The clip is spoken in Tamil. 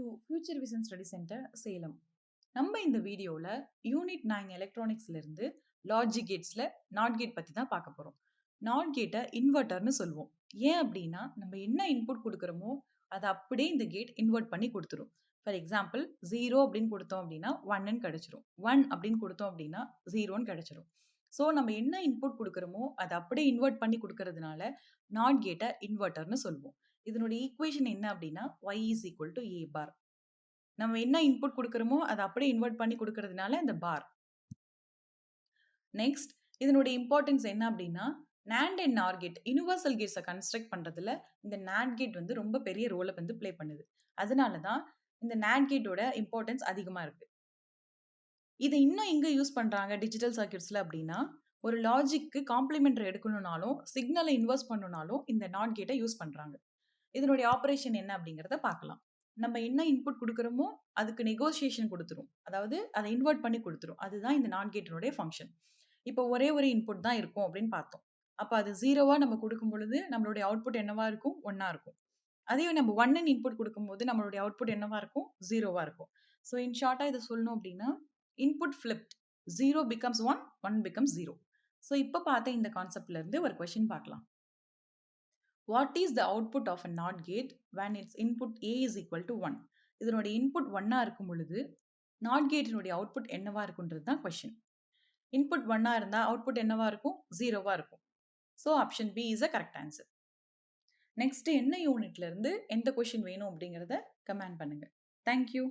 To future vision study centre Salem. நம்ம இந்த வீடியோல யூனிட் 9 எலக்ட்ரானிக்ஸ்ல இருந்து லாஜிக் கேட்ஸ்ல நாட் கேட் பத்தி தான் பார்க்க போறோம். நாட் கேட்டை இன்வெர்ட்டர்னு சொல்லுவோம். ஏன் அப்படின்னா நம்ம என்ன இன்புட் கொடுக்குறோமோ அதை அப்படியே இந்த கேட் இன்வெர்ட் பண்ணி கொடுத்துரும். ஃபார் எக்ஸாம்பிள் 0 அப்படின்னு கொடுத்தோம் அப்படின்னா 1ன்னு கிடைச்சிரும். 1 அப்படின்னு கொடுத்தோம் அப்படின்னா 0ன்னு கிடைச்சிரும். ஸோ நம்ம என்ன இன்புட் கொடுக்குறோமோ அதை அப்படியே இன்வெர்ட் பண்ணி கொடுக்கறதுனால நாட் கேட்டை இன்வெர்ட்டர்னு சொல்லுவோம். இதனுடைய ஈக்குவேஷன் என்ன அப்படின்னா y is equal to a bar. நம்ம என்ன இன்புட் கொடுக்குறோமோ அதை அப்படியே இன்வெர்ட் பண்ணி கொடுக்கறதுனால இந்த பார். நெக்ஸ்ட் இதனுடைய இம்பார்ட்டன்ஸ் என்ன அப்படின்னா NAND and NOR gate universal கேட்ஸை கன்ஸ்ட்ரக்ட் பண்ணுறதுல இந்த NAND கேட் வந்து ரொம்ப பெரிய ரோலை வந்து ப்ளே பண்ணுது. அதனால தான் இந்த NAND கேட்டோட இம்பார்ட்டன்ஸ் அதிகமாக இருக்குது. இதை இன்னும் எங்கே யூஸ் பண்ணுறாங்க டிஜிட்டல் சர்க்யூட்ஸில் அப்படின்னா ஒரு லாஜிக்கு காம்ப்ளிமெண்டரி எடுக்கணும்னாலும் சிக்னலை இன்வெர்ஸ் பண்ணணும்னாலும் இந்த நாட் கேட்டை யூஸ் பண்ணுறாங்க. இதனுடைய ஆப்ரேஷன் என்ன அப்படிங்கிறத பார்க்கலாம். நம்ம என்ன இன்புட் கொடுக்குறோமோ அதுக்கு நெகோசியேஷன் கொடுத்துரும். அதாவது அதை இன்வெர்ட் பண்ணி கொடுத்துரும். அதுதான் இந்த நாட் கேட்டினுடைய ஃபங்க்ஷன். இப்போ ஒரே ஒரு இன்புட் தான் இருக்கும் அப்படின்னு பார்த்தோம். அப்போ அது 0வா நம்ம கொடுக்கும் பொழுது நம்மளுடைய அவுட்புட் என்னவா இருக்கும்? 1ஆ இருக்கும். அதே நம்ம 1ன்னு இன்புட் கொடுக்கும்போது நம்மளுடைய அவுட்புட் என்னவா இருக்கும்? 0வா இருக்கும். ஸோ இன் ஷார்ட்டாக இதை சொல்லணும் அப்படின்னா இன்புட் ஃபிளிப்ட் 0 பிகம்ஸ் 1, 1 பிகம்ஸ் 0. ஸோ இப்போ பார்த்த இந்த கான்செப்ட்ல இருந்து ஒரு கொஸ்டின் பார்க்கலாம். What is the output of a NOT gate when its input A is equal to 1? இதனுடைய இன்புட் 1ஆ இருக்கும் பொழுது நாட் கேட்டினுடைய அவுட்புட் என்னவா இருக்குன்றது தான் கொஸ்டின். இன்புட் 1ஆ இருந்தால் அவுட்புட் என்னவா இருக்கும்? 0வா இருக்கும். So option B is a correct answer. Next என்ன யூனிட்ல இருந்து எந்த கொஸ்டின் வேணும் அப்படிங்கிறத கமெண்ட் பண்ணுங்க. தேங்க்யூ.